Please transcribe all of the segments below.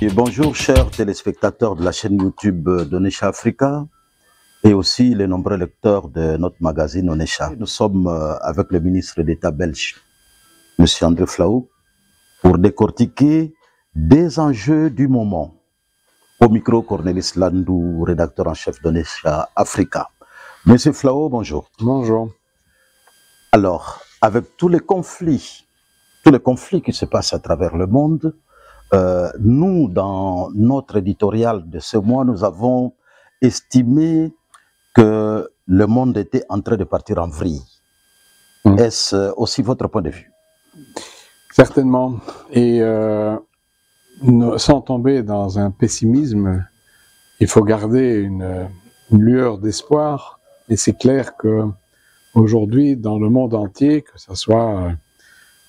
Et bonjour chers téléspectateurs de la chaîne YouTube d'Onitsha Africa et aussi les nombreux lecteurs de notre magazine Onitsha. Nous sommes avec le ministre d'État belge, M. André Flahault, pour décortiquer des enjeux du moment. Au micro, Cornelis Landou, rédacteur en chef d'Onitsha Africa. Monsieur Flahault, bonjour. Bonjour. Alors, avec tous les conflits qui se passent à travers le monde, nous, dans notre éditorial de ce mois, nous avons estimé que le monde était en train de partir en vrille. Est-ce aussi votre point de vue? Certainement. Et sans tomber dans un pessimisme, il faut garder une lueur d'espoir. Et c'est clair que aujourd'hui, dans le monde entier, que ce soit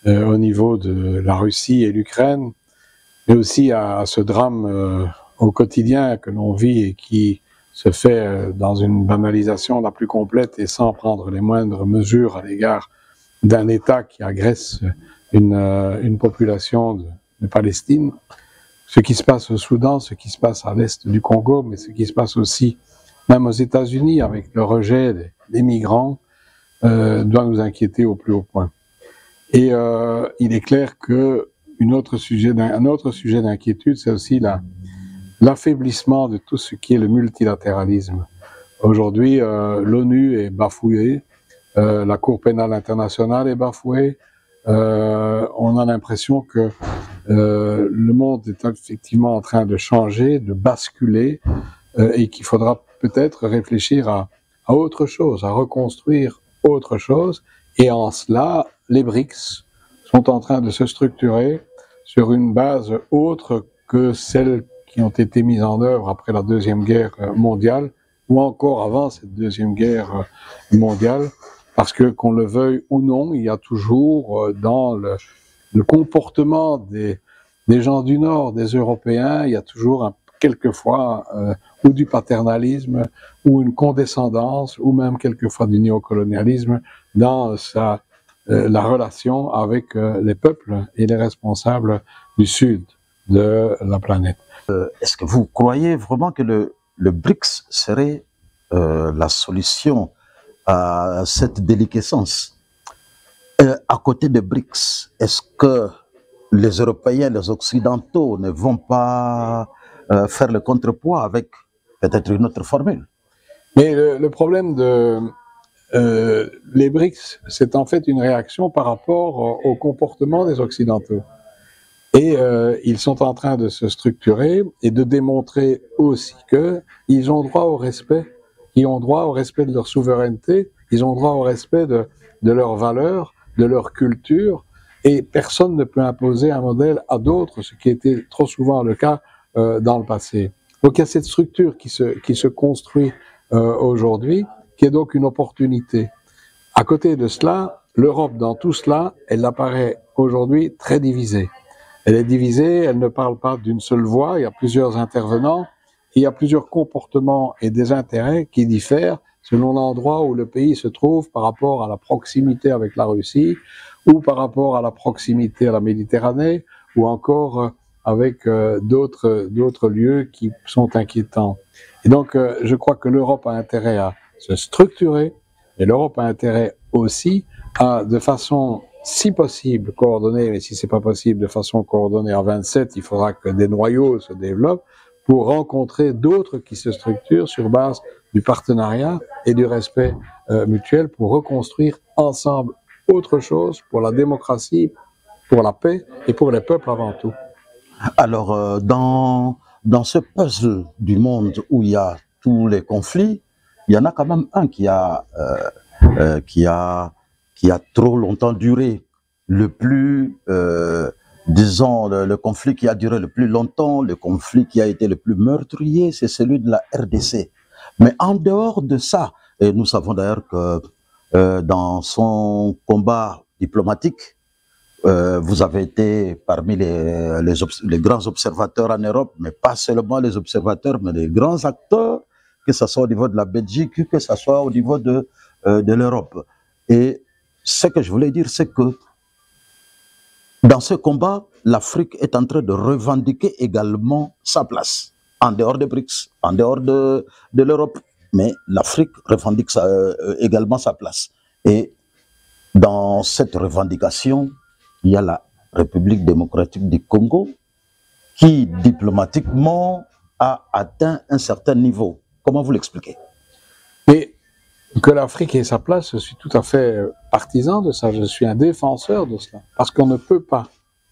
au niveau de la Russie et l'Ukraine, mais aussi à ce drame au quotidien que l'on vit et qui se fait dans une banalisation la plus complète et sans prendre les moindres mesures à l'égard d'un État qui agresse une population de Palestine. Ce qui se passe au Soudan, ce qui se passe à l'est du Congo, mais ce qui se passe aussi même aux États-Unis avec le rejet des migrants, doit nous inquiéter au plus haut point. Et il est clair que un autre sujet d'inquiétude, c'est aussi l'affaiblissement de tout ce qui est le multilatéralisme. Aujourd'hui, l'ONU est bafouée, la Cour pénale internationale est bafouée. On a l'impression que le monde est effectivement en train de changer, de basculer, et qu'il faudra peut-être réfléchir à autre chose, à reconstruire autre chose. Et en cela, les BRICS sont en train de se structurer sur une base autre que celles qui ont été mises en œuvre après la Deuxième Guerre mondiale, ou encore avant cette Deuxième Guerre mondiale, parce que, qu'on le veuille ou non, il y a toujours dans le comportement des gens du Nord, des Européens, il y a toujours quelquefois ou du paternalisme, ou une condescendance, ou même quelquefois du néocolonialisme dans la relation avec les peuples et les responsables du Sud de la planète. Est-ce que vous croyez vraiment que le BRICS serait la solution à cette déliquescence? À côté de BRICS, est-ce que les Européens, les Occidentaux ne vont pas faire le contrepoids avec peut-être une autre formule? Mais le problème les BRICS, c'est en fait une réaction par rapport au comportement des Occidentaux. Et ils sont en train de se structurer et de démontrer aussi qu'ils ont droit au respect. Ils ont droit au respect de leur souveraineté, ils ont droit au respect de leurs valeurs, de leur culture, et personne ne peut imposer un modèle à d'autres, ce qui était trop souvent le cas dans le passé. Donc il y a cette structure qui se construit aujourd'hui, qui est donc une opportunité. À côté de cela, l'Europe dans tout cela, elle apparaît aujourd'hui très divisée. Elle est divisée, elle ne parle pas d'une seule voix, il y a plusieurs intervenants, il y a plusieurs comportements et des intérêts qui diffèrent selon l'endroit où le pays se trouve par rapport à la proximité avec la Russie, ou par rapport à la proximité à la Méditerranée, ou encore avec d'autres lieux qui sont inquiétants. Et donc, je crois que l'Europe a intérêt à se structurer, et l'Europe a intérêt aussi à, de façon, si possible, coordonnée, mais si c'est pas possible de façon coordonnée en 27, il faudra que des noyaux se développent pour rencontrer d'autres qui se structurent sur base du partenariat et du respect mutuel pour reconstruire ensemble autre chose pour la démocratie, pour la paix et pour les peuples avant tout. Alors, dans ce puzzle du monde où il y a tous les conflits, il y en a quand même un qui a trop longtemps duré, le plus, disons, le conflit qui a duré le plus longtemps, le conflit qui a été le plus meurtrier, c'est celui de la RDC. Mais en dehors de ça, et nous savons d'ailleurs que dans son combat diplomatique, vous avez été parmi les grands observateurs en Europe, mais pas seulement les observateurs, mais les grands acteurs, que ce soit au niveau de la Belgique, que ce soit au niveau de l'Europe. Et ce que je voulais dire, c'est que Dans ce combat, l'Afrique est en train de revendiquer également sa place, en dehors des BRICS, en dehors de l'Europe. Mais l'Afrique revendique également sa place. Et dans cette revendication, il y a la République démocratique du Congo qui, diplomatiquement, a atteint un certain niveau. Comment vous l'expliquez? Mais que l'Afrique ait sa place, je suis tout à fait partisan de ça, je suis un défenseur de cela. Parce qu'on ne peut pas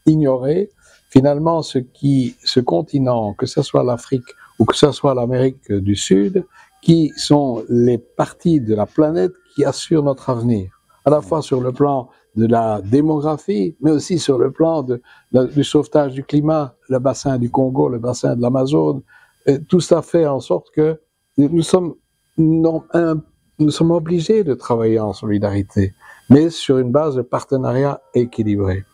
ignorer, finalement, ce continent, que ce soit l'Afrique ou que ce soit l'Amérique du Sud, qui sont les parties de la planète qui assurent notre avenir. À la fois sur le plan de la démographie, mais aussi sur le plan du sauvetage du climat, le bassin du Congo, le bassin de l'Amazone. Tout ça fait en sorte que nous sommes obligés de travailler en solidarité, mais sur une base de partenariat équilibré.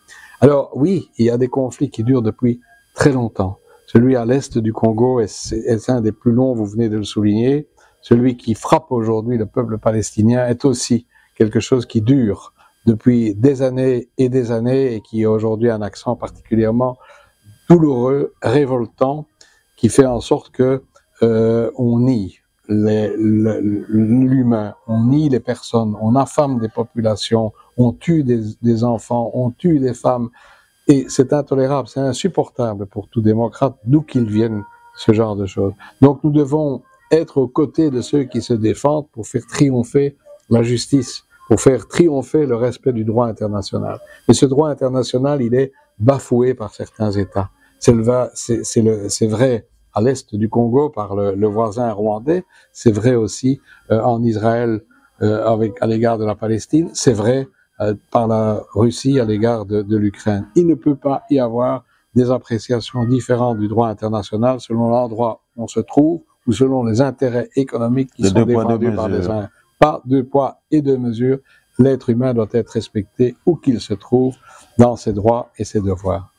Alors oui, il y a des conflits qui durent depuis très longtemps. Celui à l'est du Congo est un des plus longs, vous venez de le souligner. Celui qui frappe aujourd'hui le peuple palestinien est aussi quelque chose qui dure depuis des années et qui est aujourd'hui un accent particulièrement douloureux, révoltant, qui fait en sorte que on nie l'humain, on nie les personnes, on affame des populations, on tue des enfants, on tue des femmes, et c'est intolérable, c'est insupportable pour tout démocrate, d'où qu'ils viennent, ce genre de choses. Donc nous devons être aux côtés de ceux qui se défendent pour faire triompher la justice, pour faire triompher le respect du droit international. Et ce droit international, il est bafoué par certains États. C'est vrai à l'est du Congo par le voisin rwandais, c'est vrai aussi en Israël à l'égard de la Palestine, c'est vrai par la Russie à l'égard de l'Ukraine. Il ne peut pas y avoir des appréciations différentes du droit international selon l'endroit où on se trouve ou selon les intérêts économiques qui sont défendus par les uns. Pas deux poids et deux mesures. L'être humain doit être respecté où qu'il se trouve dans ses droits et ses devoirs.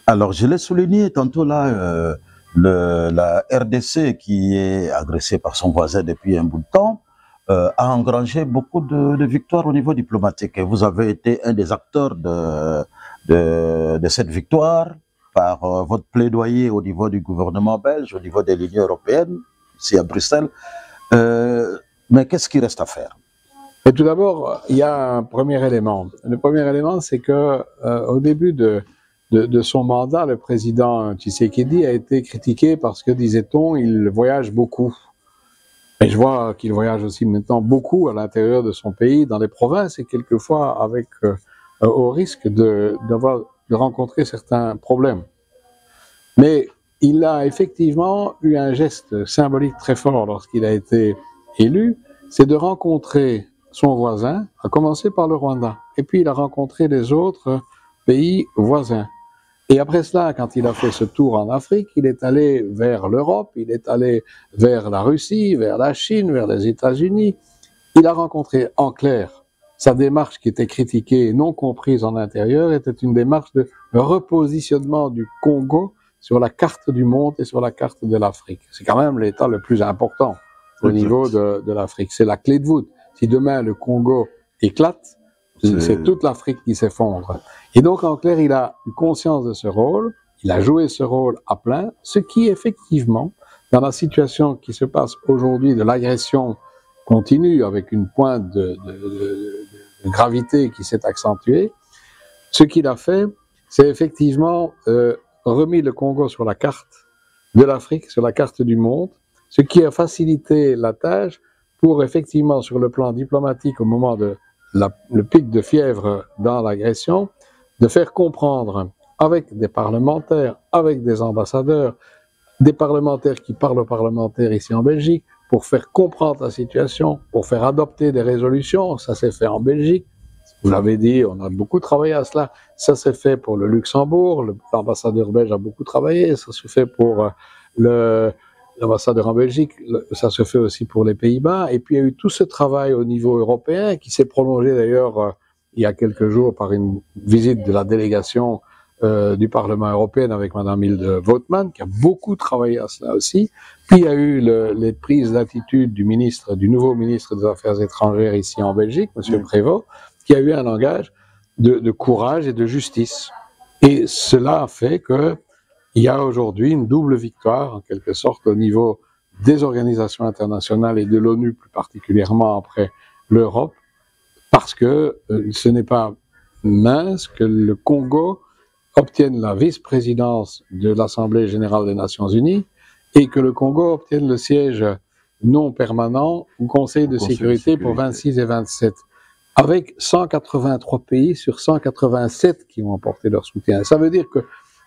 Alors, je l'ai souligné tantôt là, la RDC qui est agressée par son voisin depuis un bout de temps, a engrangé beaucoup de victoires au niveau diplomatique. Et vous avez été un des acteurs de cette victoire par votre plaidoyer au niveau du gouvernement belge, au niveau de l'Union européenne, ici à Bruxelles. Mais qu'est-ce qui reste à faire? Et tout d'abord, il y a un premier élément. Le premier élément, c'est que au début de son mandat, le président Tshisekedi a été critiqué parce que, disait-on, il voyage beaucoup. Et je vois qu'il voyage aussi maintenant beaucoup à l'intérieur de son pays, dans les provinces, et quelquefois avec au risque de rencontrer certains problèmes. Mais il a effectivement eu un geste symbolique très fort lorsqu'il a été élu, c'est de rencontrer son voisin, à commencer par le Rwanda, et puis il a rencontré les autres pays voisins. Et après cela, quand il a fait ce tour en Afrique, il est allé vers l'Europe, il est allé vers la Russie, vers la Chine, vers les États-Unis. Il a rencontré, en clair, sa démarche qui était critiquée et non comprise en intérieur, était une démarche de repositionnement du Congo sur la carte du monde et sur la carte de l'Afrique. C'est quand même l'État le plus important au niveau de l'Afrique. C'est la clé de voûte. Si demain le Congo éclate, c'est toute l'Afrique qui s'effondre. Et donc, en clair, il a eu conscience de ce rôle, il a joué ce rôle à plein, ce qui, effectivement, dans la situation qui se passe aujourd'hui de l'agression continue, avec une pointe de gravité qui s'est accentuée, ce qu'il a fait, c'est effectivement remis le Congo sur la carte de l'Afrique, sur la carte du monde, ce qui a facilité la tâche pour, effectivement, sur le plan diplomatique, au moment de le pic de fièvre dans l'agression, de faire comprendre avec des parlementaires, avec des ambassadeurs, des parlementaires qui parlent aux parlementaires ici en Belgique, pour faire comprendre la situation, pour faire adopter des résolutions. Ça s'est fait en Belgique. Vous l'avez dit, on a beaucoup travaillé à cela. Ça s'est fait pour le Luxembourg, l'ambassadeur belge a beaucoup travaillé. Ça se fait pour l'ambassadeur en Belgique, ça se fait aussi pour les Pays-Bas. Et puis il y a eu tout ce travail au niveau européen qui s'est prolongé d'ailleurs il y a quelques jours par une visite de la délégation du Parlement européen avec Madame Hilde Vautman, qui a beaucoup travaillé à cela aussi. Puis il y a eu les prises d'attitude du nouveau ministre des Affaires étrangères ici en Belgique, Monsieur Prévost, qui a eu un langage de courage et de justice. Et cela fait qu'il y a aujourd'hui une double victoire, en quelque sorte, au niveau des organisations internationales et de l'ONU plus particulièrement après l'Europe, parce que ce n'est pas mince que le Congo obtienne la vice-présidence de l'Assemblée générale des Nations unies et que le Congo obtienne le siège non permanent au Conseil de sécurité pour 26 et 27, avec 183 pays sur 187 qui ont apporté leur soutien. Ça veut dire que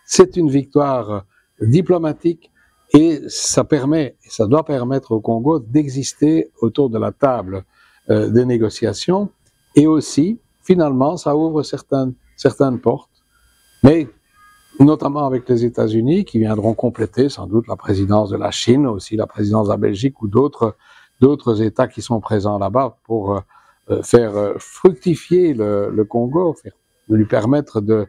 c'est une victoire diplomatique et ça permet, ça doit permettre au Congo d'exister autour de la table des négociations, et aussi, finalement, ça ouvre certaines portes, mais notamment avec les États-Unis qui viendront compléter sans doute la présidence de la Chine, aussi la présidence de la Belgique ou d'autres États qui sont présents là-bas pour faire fructifier le Congo, de lui permettre de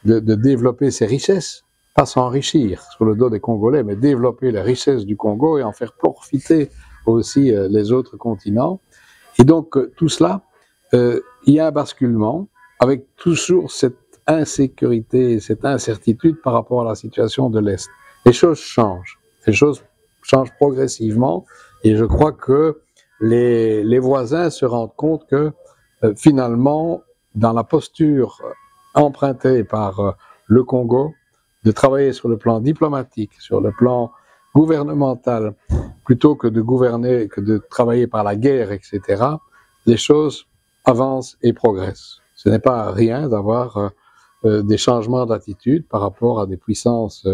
développer ses richesses, pas s'enrichir sur le dos des Congolais, mais développer les richesses du Congo et en faire profiter aussi les autres continents. Et donc tout cela, il y a un basculement avec toujours cette insécurité, cette incertitude par rapport à la situation de l'Est. Les choses changent progressivement, et je crois que les voisins se rendent compte que finalement, dans la posture empruntée par le Congo, de travailler sur le plan diplomatique, sur le plan gouvernemental, plutôt que de gouverner, que de travailler par la guerre, etc., les choses avancent et progressent. Ce n'est pas rien d'avoir des changements d'attitude par rapport à des puissances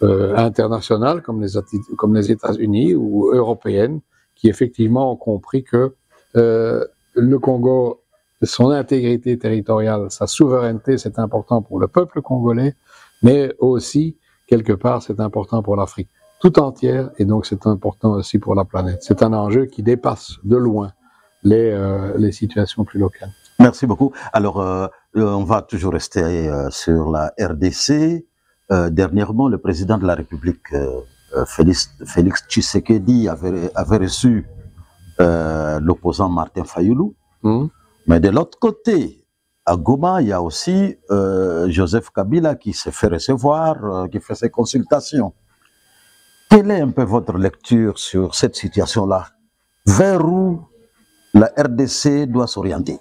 internationales comme les États-Unis ou européennes, qui effectivement ont compris que le Congo, son intégrité territoriale, sa souveraineté, c'est important pour le peuple congolais, mais aussi, quelque part, c'est important pour l'Afrique tout entière, et donc c'est important aussi pour la planète. C'est un enjeu qui dépasse de loin les situations plus locales. Merci beaucoup. Alors, on va toujours rester sur la RDC. Dernièrement, le président de la République, Félix Tshisekedi, avait reçu l'opposant Martin Fayulu. Mais de l'autre côté, à Goma, il y a aussi Joseph Kabila qui s'est fait recevoir, qui fait ses consultations. Quelle est un peu votre lecture sur cette situation-là? Vers où la RDC doit s'orienter?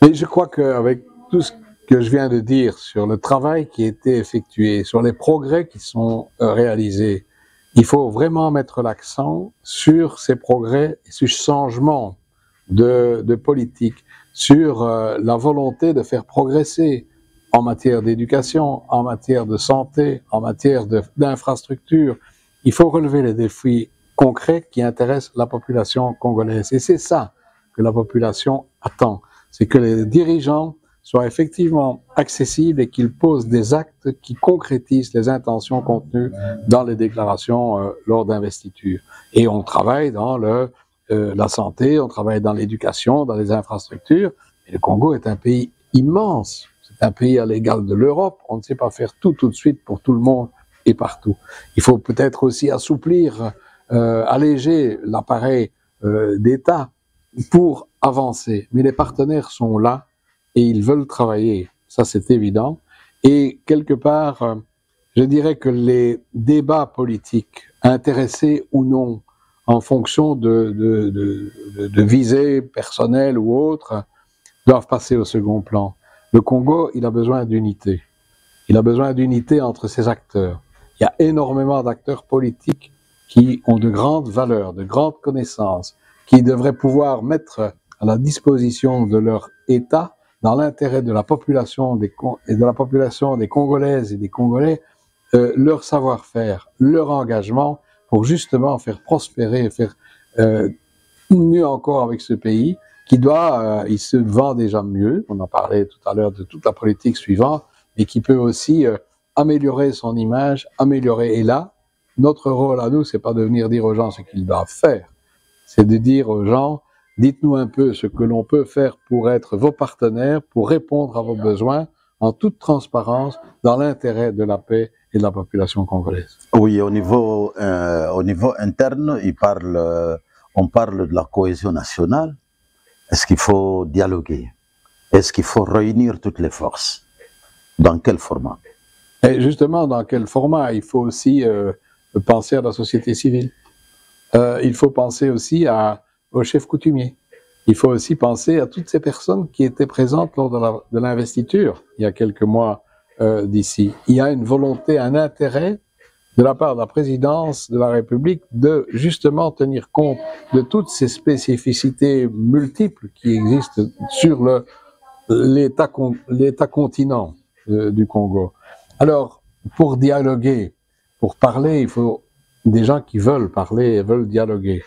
Mais je crois qu'avec tout ce que je viens de dire sur le travail qui a été effectué, sur les progrès qui sont réalisés, il faut vraiment mettre l'accent sur ces progrès et sur ce changement de politique, sur la volonté de faire progresser en matière d'éducation, en matière de santé, en matière d'infrastructure. Il faut relever les défis concrets qui intéressent la population congolaise. Et c'est ça que la population attend. C'est que les dirigeants soient effectivement accessibles et qu'ils posent des actes qui concrétisent les intentions contenues dans les déclarations lors d'investiture. Et on travaille dans la santé, on travaille dans l'éducation, dans les infrastructures. Et le Congo est un pays immense. C'est un pays à l'égal de l'Europe. On ne sait pas faire tout de suite pour tout le monde et partout. Il faut peut-être aussi assouplir, alléger l'appareil d'État pour avancer. Mais les partenaires sont là et ils veulent travailler. Ça, c'est évident. Et quelque part, je dirais que les débats politiques, intéressés ou non, en fonction de visées personnelles ou autres, doivent passer au second plan. Le Congo, il a besoin d'unité. Il a besoin d'unité entre ses acteurs. Il y a énormément d'acteurs politiques qui ont de grandes valeurs, de grandes connaissances, qui devraient pouvoir mettre à la disposition de leur État, dans l'intérêt de la population des Congolaises et des Congolais, leur savoir-faire, leur engagement pour justement faire prospérer et faire mieux encore avec ce pays qui il se vend déjà mieux, on en parlait tout à l'heure de toute la politique suivante, mais qui peut aussi améliorer son image, et là, notre rôle à nous, c'est pas de venir dire aux gens ce qu'ils doivent faire, c'est de dire aux gens, dites-nous un peu ce que l'on peut faire pour être vos partenaires, pour répondre à vos besoins, en toute transparence, dans l'intérêt de la paix et de la population congolaise. Oui, au niveau interne, on parle de la cohésion nationale. Est-ce qu'il faut dialoguer? Est-ce qu'il faut réunir toutes les forces? Dans quel format? Et justement, dans quel format? Il faut aussi penser à la société civile. Il faut penser aussi aux chefs coutumiers. Il faut aussi penser à toutes ces personnes qui étaient présentes lors de l'investiture, il y a quelques mois d'ici. Il y a une volonté, un intérêt de la part de la présidence de la République de justement tenir compte de toutes ces spécificités multiples qui existent sur l'État continent du Congo. Alors, pour dialoguer, pour parler, il faut des gens qui veulent parler et veulent dialoguer.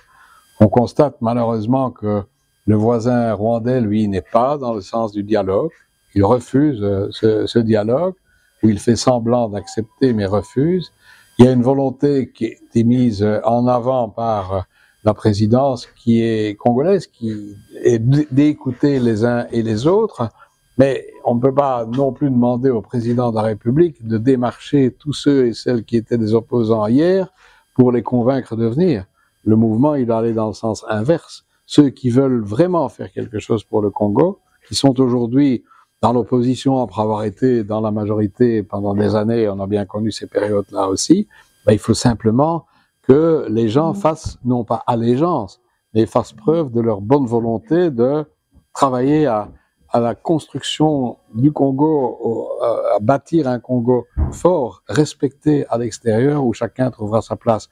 On constate malheureusement que le voisin rwandais, lui, n'est pas dans le sens du dialogue. Il refuse ce dialogue, où il fait semblant d'accepter mais refuse. Il y a une volonté qui est mise en avant par la présidence qui est congolaise, qui est d'écouter les uns et les autres, mais on ne peut pas non plus demander au président de la République de démarcher tous ceux et celles qui étaient des opposants hier pour les convaincre de venir. Le mouvement, il allait dans le sens inverse. Ceux qui veulent vraiment faire quelque chose pour le Congo, qui sont aujourd'hui dans l'opposition après avoir été dans la majorité pendant des années, on a bien connu ces périodes-là aussi, ben, il faut simplement que les gens fassent, non pas allégeance, mais fassent preuve de leur bonne volonté de travailler à la construction du Congo, à bâtir un Congo fort, respecté à l'extérieur, où chacun trouvera sa place.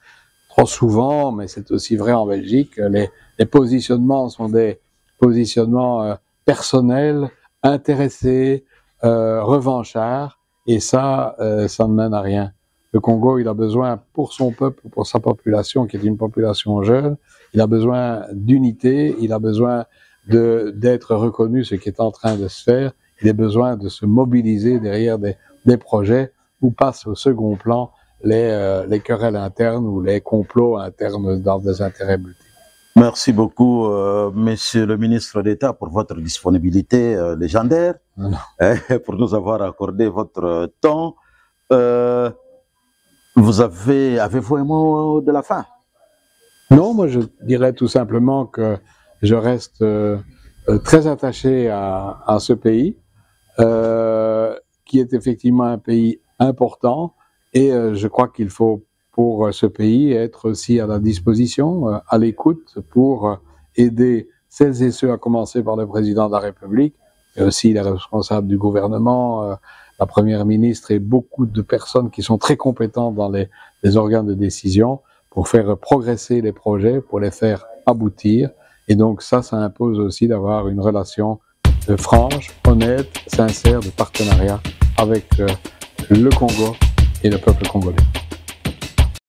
Trop souvent, mais c'est aussi vrai en Belgique, les positionnements sont des positionnements personnels, intéressés, revanchards, et ça ne mène à rien. Le Congo, il a besoin, pour son peuple, pour sa population, qui est une population jeune, il a besoin d'unité, il a besoin d'être reconnu, ce qui est en train de se faire, il a besoin de se mobiliser derrière des projets où passent au second plan les querelles internes ou les complots internes dans des intérêts multiples. Merci beaucoup, Monsieur le ministre d'État, pour votre disponibilité légendaire, pour nous avoir accordé votre temps. Avez-vous un mot de la fin? Non, moi je dirais tout simplement que je reste très attaché à ce pays, qui est effectivement un pays important, et je crois qu'il faut pour ce pays être aussi à la disposition, à l'écoute, pour aider celles et ceux, à commencer par le président de la République, et aussi les responsables du gouvernement, la première ministre et beaucoup de personnes qui sont très compétentes dans les organes de décision, pour faire progresser les projets, pour les faire aboutir. Et donc ça impose aussi d'avoir une relation franche, honnête, sincère, de partenariat avec le Congo et le peuple congolais.